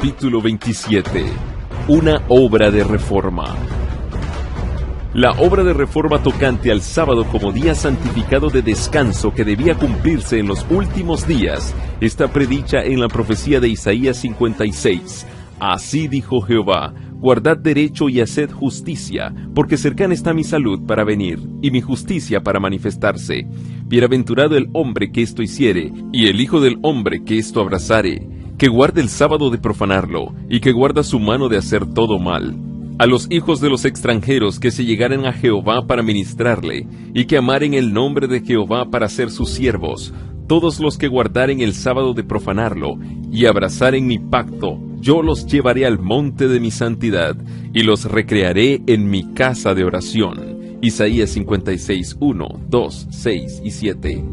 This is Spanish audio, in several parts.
Capítulo 27. Una obra de reforma. La obra de reforma tocante al sábado como día santificado de descanso que debía cumplirse en los últimos días está predicha en la profecía de Isaías 56. Así dijo Jehová: guardad derecho y haced justicia, porque cercana está mi salud para venir, y mi justicia para manifestarse. Bienaventurado el hombre que esto hiciere, y el hijo del hombre que esto abrazare, que guarde el sábado de profanarlo, y que guarda su mano de hacer todo mal. A los hijos de los extranjeros que se llegaren a Jehová para ministrarle, y que amaren el nombre de Jehová para ser sus siervos, todos los que guardaren el sábado de profanarlo, y abrazaren mi pacto, yo los llevaré al monte de mi santidad, y los recrearé en mi casa de oración. Isaías 56, 1, 2, 6 y 7.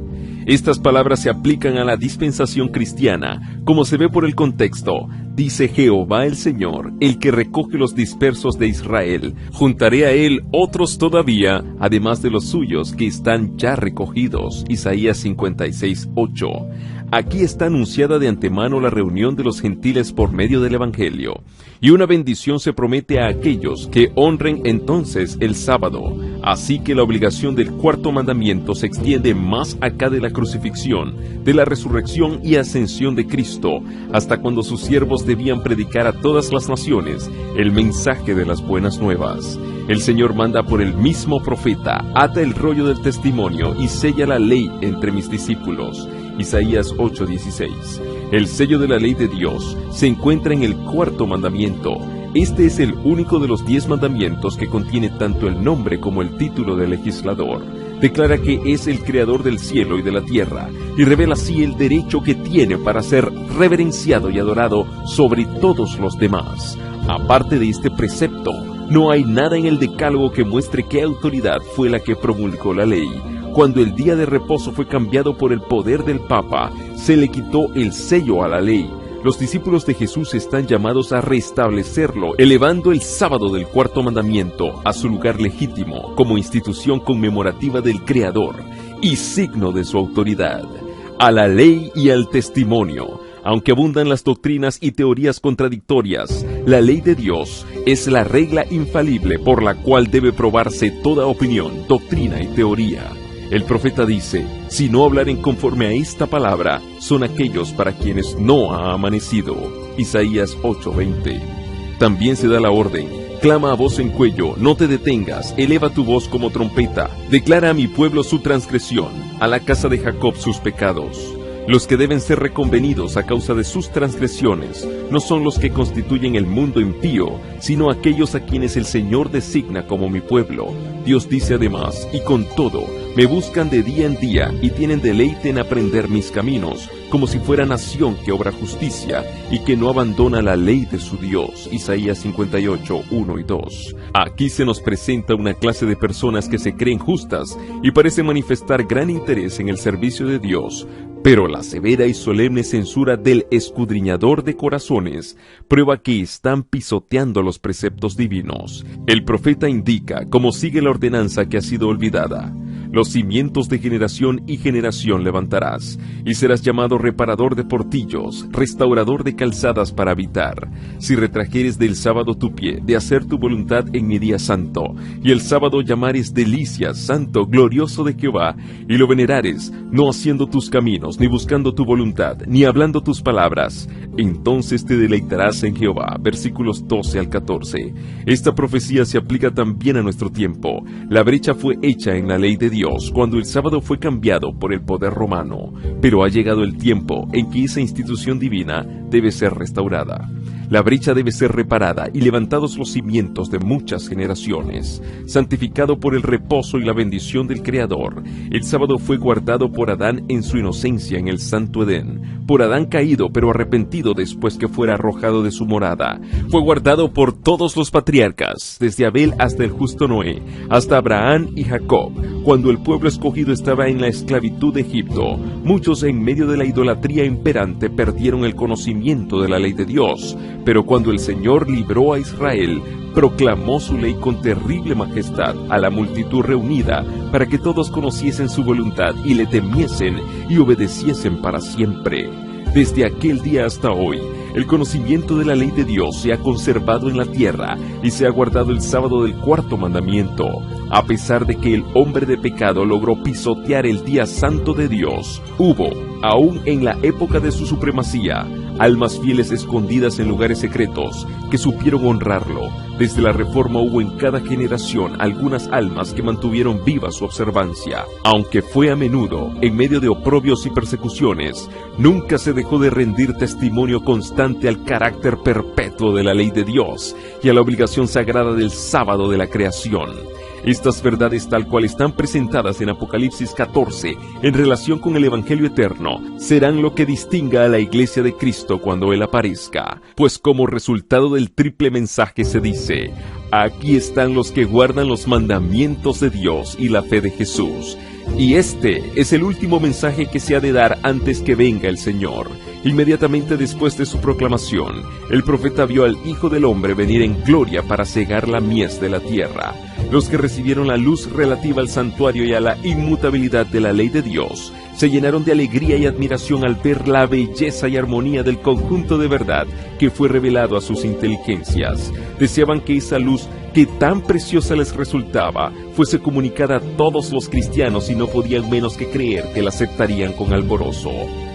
Estas palabras se aplican a la dispensación cristiana, como se ve por el contexto. Dice Jehová el Señor, el que recoge los dispersos de Israel. Juntaré a él otros todavía, además de los suyos que están ya recogidos. Isaías 56, 8. Aquí está anunciada de antemano la reunión de los gentiles por medio del Evangelio, y una bendición se promete a aquellos que honren entonces el sábado. Así que la obligación del cuarto mandamiento se extiende más acá de la crucifixión, de la resurrección y ascensión de Cristo, hasta cuando sus siervos debían predicar a todas las naciones el mensaje de las buenas nuevas. El Señor manda por el mismo profeta: ata el rollo del testimonio y sella la ley entre mis discípulos. Isaías 8:16. El sello de la ley de Dios se encuentra en el cuarto mandamiento. Este es el único de los 10 mandamientos que contiene tanto el nombre como el título del legislador. Declara que es el creador del cielo y de la tierra, y revela así el derecho que tiene para ser reverenciado y adorado sobre todos los demás. Aparte de este precepto, no hay nada en el decálogo que muestre qué autoridad fue la que promulgó la ley. Cuando el día de reposo fue cambiado por el poder del Papa, se le quitó el sello a la ley. Los discípulos de Jesús están llamados a restablecerlo, elevando el sábado del cuarto mandamiento a su lugar legítimo, como institución conmemorativa del Creador y signo de su autoridad. A la ley y al testimonio. Aunque abundan las doctrinas y teorías contradictorias, la ley de Dios es la regla infalible por la cual debe probarse toda opinión, doctrina y teoría. El profeta dice: si no hablaren conforme a esta palabra, son aquellos para quienes no ha amanecido. Isaías 8:20. También se da la orden: clama a voz en cuello, no te detengas, eleva tu voz como trompeta, declara a mi pueblo su transgresión, a la casa de Jacob sus pecados. Los que deben ser reconvenidos a causa de sus transgresiones no son los que constituyen el mundo impío, sino aquellos a quienes el Señor designa como mi pueblo. Dios dice además: y con todo, me buscan de día en día y tienen deleite en aprender mis caminos, como si fuera nación que obra justicia y que no abandona la ley de su Dios. Isaías 58, 1 y 2. Aquí se nos presenta una clase de personas que se creen justas y parecen manifestar gran interés en el servicio de Dios, pero la severa y solemne censura del escudriñador de corazones prueba que están pisoteando los preceptos divinos. El profeta indica cómo sigue la ordenanza que ha sido olvidada: los cimientos de generación y generación levantarás, y serás llamado reparador de portillos, restaurador de calzadas para habitar. Si retrajeres del sábado tu pie, de hacer tu voluntad en mi día santo, y el sábado llamares delicia, santo, glorioso de Jehová, y lo venerares, no haciendo tus caminos, ni buscando tu voluntad, ni hablando tus palabras, entonces te deleitarás en Jehová. Versículos 12 al 14. Esta profecía se aplica también a nuestro tiempo. La brecha fue hecha en la ley de Dios cuando el sábado fue cambiado por el poder romano, pero ha llegado el tiempo en que esa institución divina debe ser restaurada. La brecha debe ser reparada y levantados los cimientos de muchas generaciones. Santificado por el reposo y la bendición del Creador, el sábado fue guardado por Adán en su inocencia en el santo Edén, por Adán caído pero arrepentido después que fuera arrojado de su morada. Fue guardado por todos los patriarcas, desde Abel hasta el justo Noé, hasta Abraham y Jacob. Cuando el pueblo escogido estaba en la esclavitud de Egipto, muchos en medio de la idolatría imperante perdieron el conocimiento de la ley de Dios. Pero cuando el Señor libró a Israel, proclamó su ley con terrible majestad a la multitud reunida, para que todos conociesen su voluntad y le temiesen y obedeciesen para siempre. Desde aquel día hasta hoy, El conocimiento de la ley de Dios se ha conservado en la tierra y se ha guardado el sábado del cuarto mandamiento, a pesar de que el hombre de pecado logró pisotear el día santo de Dios. Hubo, aún en la época de su supremacía, almas fieles escondidas en lugares secretos que supieron honrarlo. Desde la Reforma hubo en cada generación algunas almas que mantuvieron viva su observancia. Aunque fue a menudo en medio de oprobios y persecuciones, nunca se dejó de rendir testimonio constante al carácter perpetuo de la ley de Dios y a la obligación sagrada del sábado de la creación. Estas verdades, tal cual están presentadas en Apocalipsis 14 en relación con el Evangelio eterno, serán lo que distinga a la Iglesia de Cristo cuando Él aparezca, pues como resultado del triple mensaje se dice: aquí están los que guardan los mandamientos de Dios y la fe de Jesús. Y este es el último mensaje que se ha de dar antes que venga el Señor. Inmediatamente después de su proclamación, el profeta vio al Hijo del Hombre venir en gloria para cegar la mies de la tierra. Los que recibieron la luz relativa al santuario y a la inmutabilidad de la ley de Dios se llenaron de alegría y admiración al ver la belleza y armonía del conjunto de verdad que fue revelado a sus inteligencias. Deseaban que esa luz, que tan preciosa les resultaba, fuese comunicada a todos los cristianos y no podían menos que creer que la aceptarían con alborozo.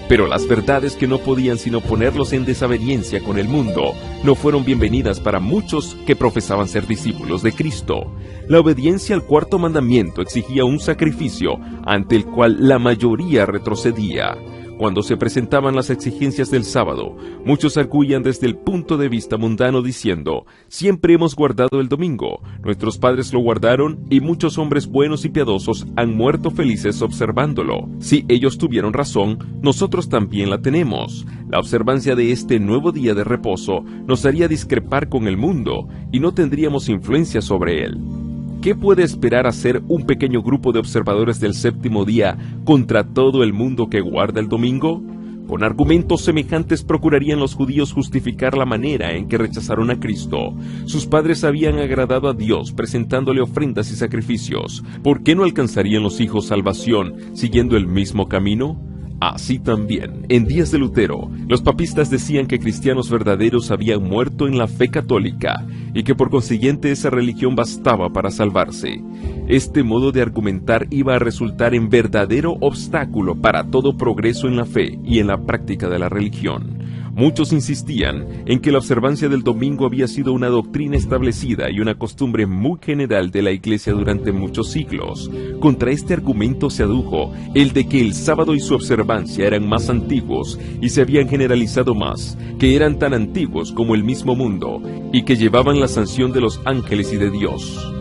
Pero las verdades que no podían sino ponerlos en desaveniencia con el mundo no fueron bienvenidas para muchos que profesaban ser discípulos de Cristo. La obediencia al cuarto mandamiento exigía un sacrificio ante el cual la mayoría retrocedía. Cuando se presentaban las exigencias del sábado, muchos arguían desde el punto de vista mundano diciendo: siempre hemos guardado el domingo, nuestros padres lo guardaron y muchos hombres buenos y piadosos han muerto felices observándolo. Si ellos tuvieron razón, nosotros también la tenemos. La observancia de este nuevo día de reposo nos haría discrepar con el mundo y no tendríamos influencia sobre él. ¿Qué puede esperar hacer un pequeño grupo de observadores del séptimo día contra todo el mundo que guarda el domingo? Con argumentos semejantes procurarían los judíos justificar la manera en que rechazaron a Cristo. Sus padres habían agradado a Dios presentándole ofrendas y sacrificios. ¿Por qué no alcanzarían los hijos salvación siguiendo el mismo camino? Así también, en días de Lutero, los papistas decían que cristianos verdaderos habían muerto en la fe católica y que por consiguiente esa religión bastaba para salvarse. Este modo de argumentar iba a resultar en verdadero obstáculo para todo progreso en la fe y en la práctica de la religión. Muchos insistían en que la observancia del domingo había sido una doctrina establecida y una costumbre muy general de la Iglesia durante muchos siglos. Contra este argumento se adujo el de que el sábado y su observancia eran más antiguos y se habían generalizado más, que eran tan antiguos como el mismo mundo y que llevaban la sanción de los ángeles y de Dios.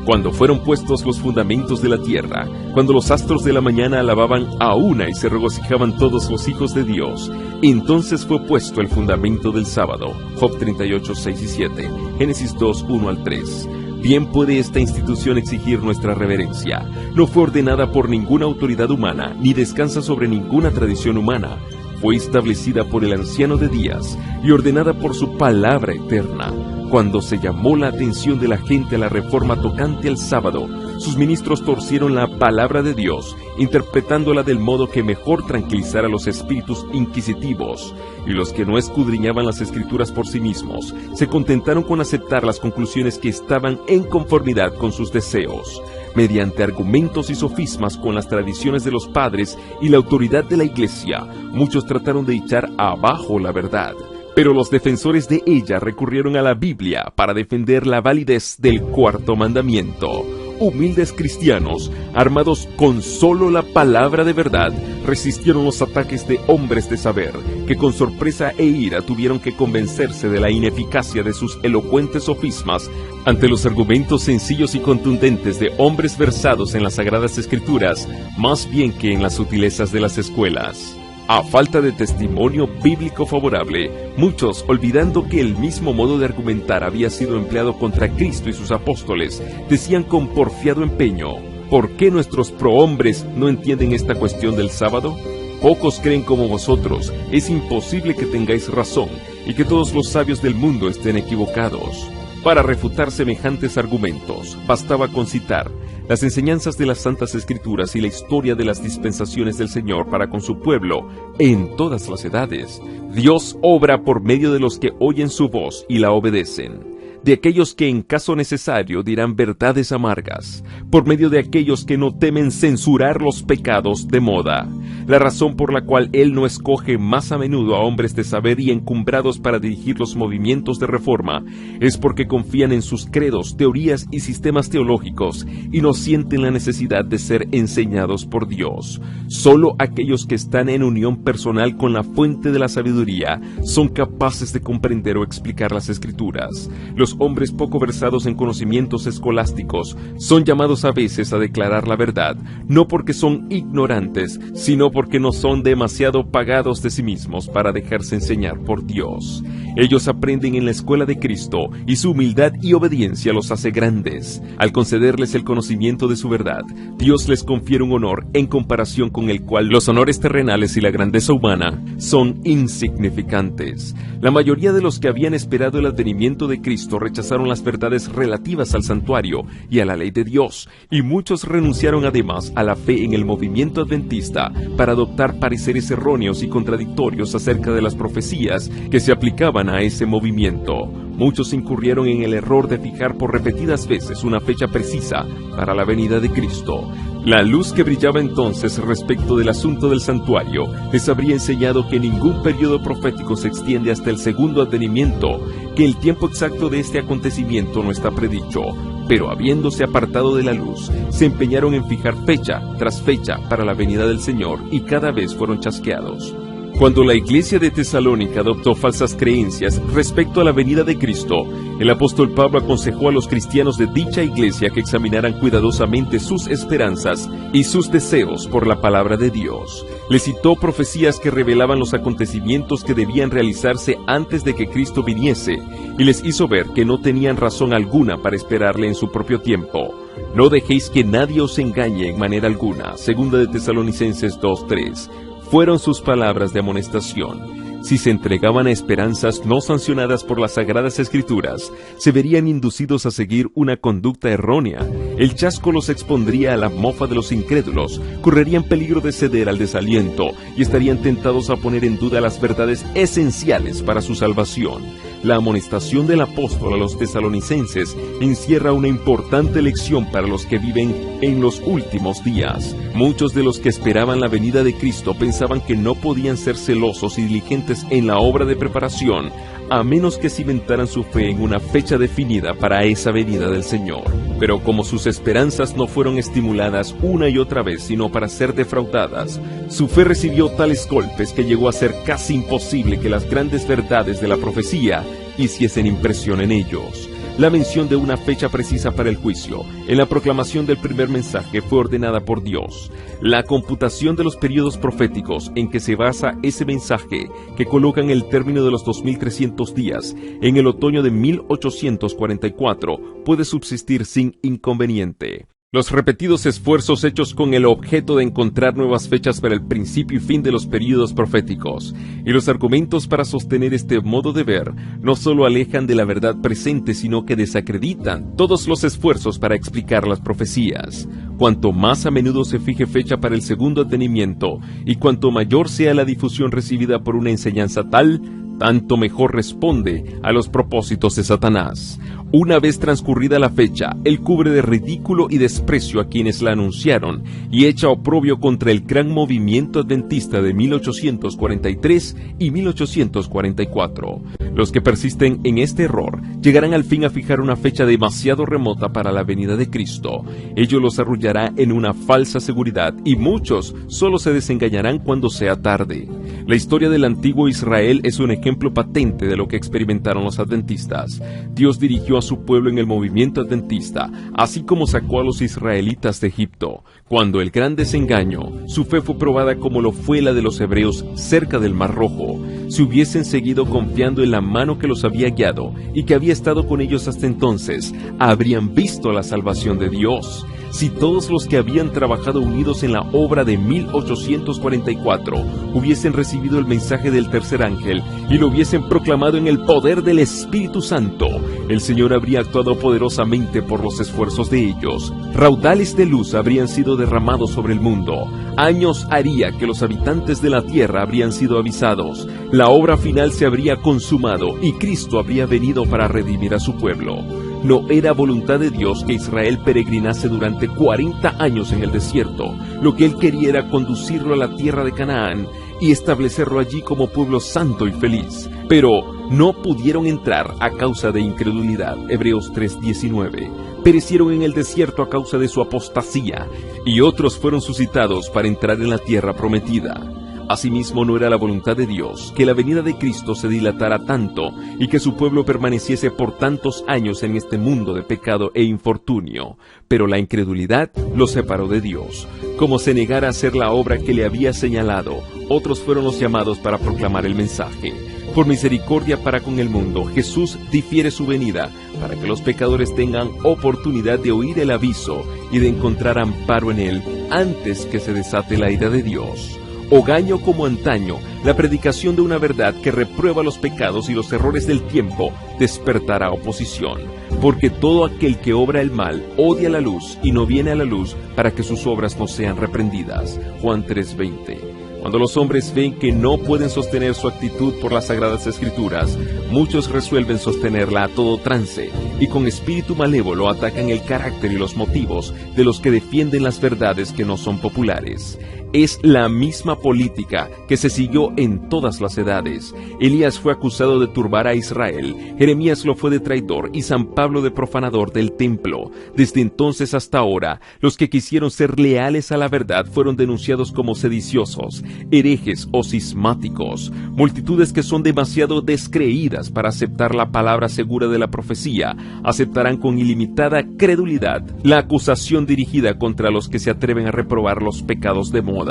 Cuando fueron puestos los fundamentos de la tierra, cuando los astros de la mañana alababan a una y se regocijaban todos los hijos de Dios, entonces fue puesto el fundamento del sábado. Job 38, 6 y 7, Génesis 2, 1 al 3. Bien puede esta institución exigir nuestra reverencia. No fue ordenada por ninguna autoridad humana, ni descansa sobre ninguna tradición humana. Fue establecida por el anciano de días y ordenada por su palabra eterna. Cuando se llamó la atención de la gente a la reforma tocante al sábado, sus ministros torcieron la palabra de Dios, interpretándola del modo que mejor tranquilizara a los espíritus inquisitivos, y los que no escudriñaban las escrituras por sí mismos, se contentaron con aceptar las conclusiones que estaban en conformidad con sus deseos. Mediante argumentos y sofismas con las tradiciones de los padres y la autoridad de la Iglesia, muchos trataron de echar abajo la verdad. Pero los defensores de ella recurrieron a la Biblia para defender la validez del cuarto mandamiento. Humildes cristianos, armados con solo la palabra de verdad, resistieron los ataques de hombres de saber, que con sorpresa e ira tuvieron que convencerse de la ineficacia de sus elocuentes sofismas ante los argumentos sencillos y contundentes de hombres versados en las Sagradas Escrituras, más bien que en las sutilezas de las escuelas. A falta de testimonio bíblico favorable, muchos, olvidando que el mismo modo de argumentar había sido empleado contra Cristo y sus apóstoles, decían con porfiado empeño: ¿por qué nuestros prohombres no entienden esta cuestión del sábado? Pocos creen como vosotros, es imposible que tengáis razón y que todos los sabios del mundo estén equivocados. Para refutar semejantes argumentos, bastaba con citar las enseñanzas de las Santas Escrituras y la historia de las dispensaciones del Señor para con su pueblo en todas las edades. Dios obra por medio de los que oyen su voz y la obedecen, de aquellos que en caso necesario dirán verdades amargas, por medio de aquellos que no temen censurar los pecados de moda. La razón por la cual Él no escoge más a menudo a hombres de saber y encumbrados para dirigir los movimientos de reforma es porque confían en sus credos, teorías y sistemas teológicos y no sienten la necesidad de ser enseñados por Dios. Solo aquellos que están en unión personal con la fuente de la sabiduría son capaces de comprender o explicar las Escrituras. Los hombres poco versados en conocimientos escolásticos son llamados a veces a declarar la verdad, no porque son ignorantes, sino porque no son demasiado pagados de sí mismos para dejarse enseñar por Dios. Ellos aprenden en la escuela de Cristo y su humildad y obediencia los hace grandes. Al concederles el conocimiento de su verdad, Dios les confiere un honor en comparación con el cual los honores terrenales y la grandeza humana son insignificantes. La mayoría de los que habían esperado el advenimiento de Cristo rechazaron las verdades relativas al santuario y a la ley de Dios, y muchos renunciaron además a la fe en el movimiento adventista para adoptar pareceres erróneos y contradictorios acerca de las profecías que se aplicaban a ese movimiento. Muchos incurrieron en el error de fijar por repetidas veces una fecha precisa para la venida de Cristo. La luz que brillaba entonces respecto del asunto del santuario les habría enseñado que ningún periodo profético se extiende hasta el segundo advenimiento, que el tiempo exacto de este acontecimiento no está predicho, pero habiéndose apartado de la luz, se empeñaron en fijar fecha tras fecha para la venida del Señor y cada vez fueron chasqueados. Cuando la iglesia de Tesalónica adoptó falsas creencias respecto a la venida de Cristo, el apóstol Pablo aconsejó a los cristianos de dicha iglesia que examinaran cuidadosamente sus esperanzas y sus deseos por la palabra de Dios. Les citó profecías que revelaban los acontecimientos que debían realizarse antes de que Cristo viniese, y les hizo ver que no tenían razón alguna para esperarle en su propio tiempo. No dejéis que nadie os engañe en manera alguna. Segunda de Tesalonicenses 2:3. Fueron sus palabras de amonestación. Si se entregaban a esperanzas no sancionadas por las Sagradas Escrituras, se verían inducidos a seguir una conducta errónea. El chasco los expondría a la mofa de los incrédulos, correrían peligro de ceder al desaliento y estarían tentados a poner en duda las verdades esenciales para su salvación. La amonestación del apóstol a los tesalonicenses encierra una importante lección para los que viven en los últimos días. Muchos de los que esperaban la venida de Cristo pensaban que no podían ser celosos y diligentes en la obra de preparación, a menos que cimentaran su fe en una fecha definida para esa venida del Señor. Pero como sus esperanzas no fueron estimuladas una y otra vez, sino para ser defraudadas, su fe recibió tales golpes que llegó a ser casi imposible que las grandes verdades de la profecía hiciesen impresión en ellos. La mención de una fecha precisa para el juicio en la proclamación del primer mensaje fue ordenada por Dios. La computación de los periodos proféticos en que se basa ese mensaje, que colocan el término de los 2300 días en el otoño de 1844, puede subsistir sin inconveniente. Los repetidos esfuerzos hechos con el objeto de encontrar nuevas fechas para el principio y fin de los períodos proféticos y los argumentos para sostener este modo de ver no solo alejan de la verdad presente, sino que desacreditan todos los esfuerzos para explicar las profecías. Cuanto más a menudo se fije fecha para el segundo advenimiento y cuanto mayor sea la difusión recibida por una enseñanza tal, tanto mejor responde a los propósitos de Satanás. Una vez transcurrida la fecha, él cubre de ridículo y desprecio a quienes la anunciaron y echa oprobio contra el gran movimiento adventista de 1843 y 1844. Los que persisten en este error llegarán al fin a fijar una fecha demasiado remota para la venida de Cristo. Ello los arrullará en una falsa seguridad y muchos solo se desengañarán cuando sea tarde. La historia del antiguo Israel es un ejemplo patente de lo que experimentaron los adventistas. Dios dirigió a su pueblo en el movimiento adventista, así como sacó a los israelitas de Egipto. Cuando el gran desengaño, su fe fue probada como lo fue la de los hebreos cerca del Mar Rojo. Si hubiesen seguido confiando en la mano que los había guiado y que había estado con ellos hasta entonces, habrían visto la salvación de Dios. Si todos los que habían trabajado unidos en la obra de 1844 hubiesen recibido el mensaje del tercer ángel y lo hubiesen proclamado en el poder del Espíritu Santo, el Señor habría actuado poderosamente por los esfuerzos de ellos. Raudales de luz habrían sido derramados sobre el mundo. Años haría que los habitantes de la tierra habrían sido avisados. La obra final se habría consumado y Cristo habría venido para redimir a su pueblo. No era voluntad de Dios que Israel peregrinase durante 40 años en el desierto. Lo que Él quería era conducirlo a la tierra de Canaán y establecerlo allí como pueblo santo y feliz. Pero no pudieron entrar a causa de incredulidad. Hebreos 3:19. Perecieron en el desierto a causa de su apostasía, y otros fueron suscitados para entrar en la tierra prometida. Asimismo, no era la voluntad de Dios que la venida de Cristo se dilatara tanto y que su pueblo permaneciese por tantos años en este mundo de pecado e infortunio. Pero la incredulidad los separó de Dios. Como se negara a hacer la obra que le había señalado, otros fueron los llamados para proclamar el mensaje. Por misericordia para con el mundo, Jesús difiere su venida para que los pecadores tengan oportunidad de oír el aviso y de encontrar amparo en él antes que se desate la ira de Dios. Hogaño como antaño, la predicación de una verdad que reprueba los pecados y los errores del tiempo despertará oposición, porque todo aquel que obra el mal odia la luz y no viene a la luz para que sus obras no sean reprendidas. Juan 3:20. Cuando los hombres ven que no pueden sostener su actitud por las Sagradas Escrituras, muchos resuelven sostenerla a todo trance y con espíritu malévolo atacan el carácter y los motivos de los que defienden las verdades que no son populares. Es la misma política que se siguió en todas las edades. Elías fue acusado de turbar a Israel, Jeremías lo fue de traidor y San Pablo de profanador del templo. Desde entonces hasta ahora, los que quisieron ser leales a la verdad fueron denunciados como sediciosos, herejes o cismáticos, multitudes que son demasiado descreídas para aceptar la palabra segura de la profecía, aceptarán con ilimitada credulidad la acusación dirigida contra los que se atreven a reprobar los pecados de moda.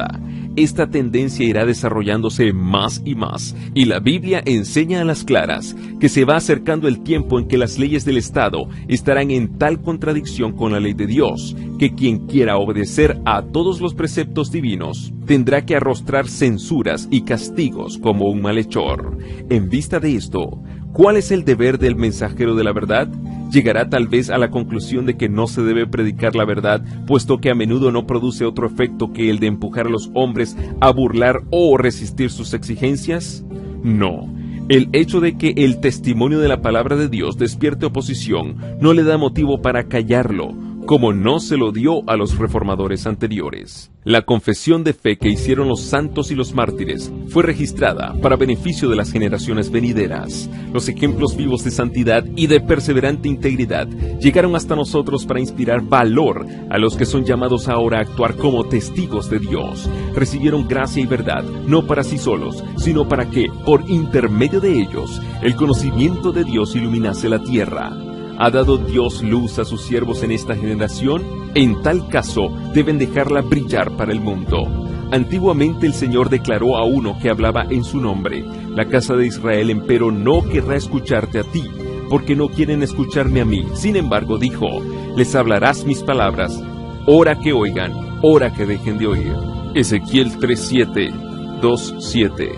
Esta tendencia irá desarrollándose más y más, y la Biblia enseña a las claras que se va acercando el tiempo en que las leyes del Estado estarán en tal contradicción con la ley de Dios, que quien quiera obedecer a todos los preceptos divinos tendrá que arrostrar censuras y castigos como un malhechor. En vista de esto, ¿cuál es el deber del mensajero de la verdad? Llegará tal vez a la conclusión de que no se debe predicar la verdad, puesto que a menudo no produce otro efecto que el de empujar a los hombres a burlar o resistir sus exigencias. No. El hecho de que el testimonio de la palabra de Dios despierte oposición no le da motivo para callarlo, como no se lo dio a los reformadores anteriores. La confesión de fe que hicieron los santos y los mártires fue registrada para beneficio de las generaciones venideras. Los ejemplos vivos de santidad y de perseverante integridad llegaron hasta nosotros para inspirar valor a los que son llamados ahora a actuar como testigos de Dios. Recibieron gracia y verdad, no para sí solos, sino para que, por intermedio de ellos, el conocimiento de Dios iluminase la tierra. ¿Ha dado Dios luz a sus siervos en esta generación? En tal caso, deben dejarla brillar para el mundo. Antiguamente el Señor declaró a uno que hablaba en su nombre: la casa de Israel empero no querrá escucharte a ti, porque no quieren escucharme a mí. Sin embargo, dijo: les hablarás mis palabras, ora que oigan, ora que dejen de oír. Ezequiel 3:7, 2:7.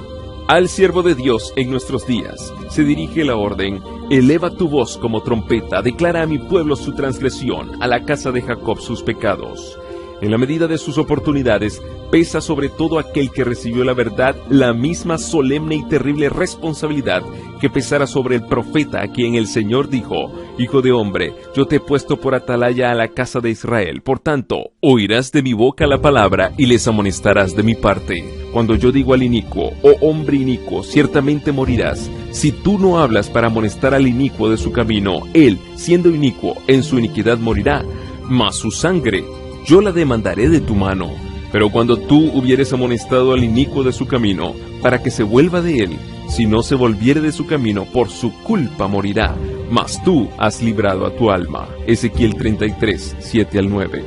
Al siervo de Dios en nuestros días se dirige la orden: eleva tu voz como trompeta, declara a mi pueblo su transgresión, a la casa de Jacob sus pecados. En la medida de sus oportunidades, pesa sobre todo aquel que recibió la verdad la misma solemne y terrible responsabilidad que pesara sobre el profeta a quien el Señor dijo: Hijo de hombre, yo te he puesto por atalaya a la casa de Israel. Por tanto, oirás de mi boca la palabra y les amonestarás de mi parte. Cuando yo digo al inicuo: oh hombre inicuo, ciertamente morirás. Si tú no hablas para amonestar al inicuo de su camino, él, siendo inicuo, en su iniquidad morirá, mas su sangre yo la demandaré de tu mano. Pero cuando tú hubieres amonestado al inicuo de su camino, para que se vuelva de él, si no se volviere de su camino, por su culpa morirá, mas tú has librado a tu alma. Ezequiel 33, 7 al 9.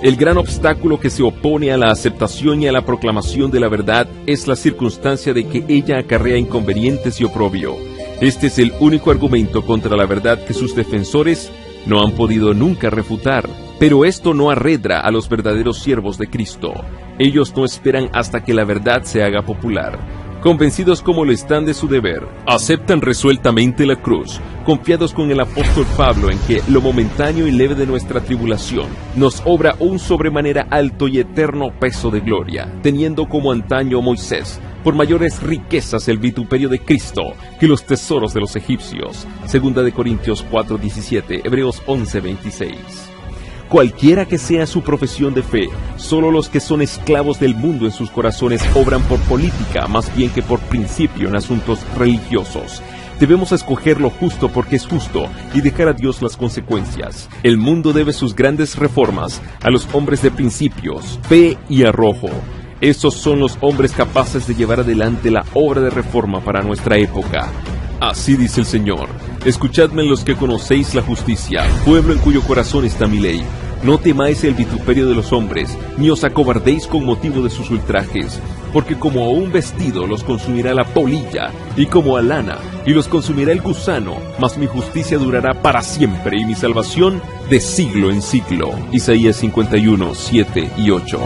El gran obstáculo que se opone a la aceptación y a la proclamación de la verdad es la circunstancia de que ella acarrea inconvenientes y oprobio. Este es el único argumento contra la verdad que sus defensores no han podido nunca refutar. Pero esto no arredra a los verdaderos siervos de Cristo. Ellos no esperan hasta que la verdad se haga popular. Convencidos como lo están de su deber, aceptan resueltamente la cruz, confiados con el apóstol Pablo en que lo momentáneo y leve de nuestra tribulación nos obra un sobremanera alto y eterno peso de gloria, teniendo como antaño Moisés por mayores riquezas el vituperio de Cristo que los tesoros de los egipcios. 2 Corintios 4:17, Hebreos 11:26. Cualquiera que sea su profesión de fe, solo los que son esclavos del mundo en sus corazones obran por política más bien que por principio en asuntos religiosos. Debemos escoger lo justo porque es justo y dejar a Dios las consecuencias. El mundo debe sus grandes reformas a los hombres de principios, fe y arrojo. Esos son los hombres capaces de llevar adelante la obra de reforma para nuestra época. Así dice el Señor: escuchadme los que conocéis la justicia, pueblo en cuyo corazón está mi ley. No temáis el vituperio de los hombres, ni os acobardéis con motivo de sus ultrajes, porque como a un vestido los consumirá la polilla, y como a lana, y los consumirá el gusano, mas mi justicia durará para siempre, y mi salvación de siglo en siglo. Isaías 51:7 y 8.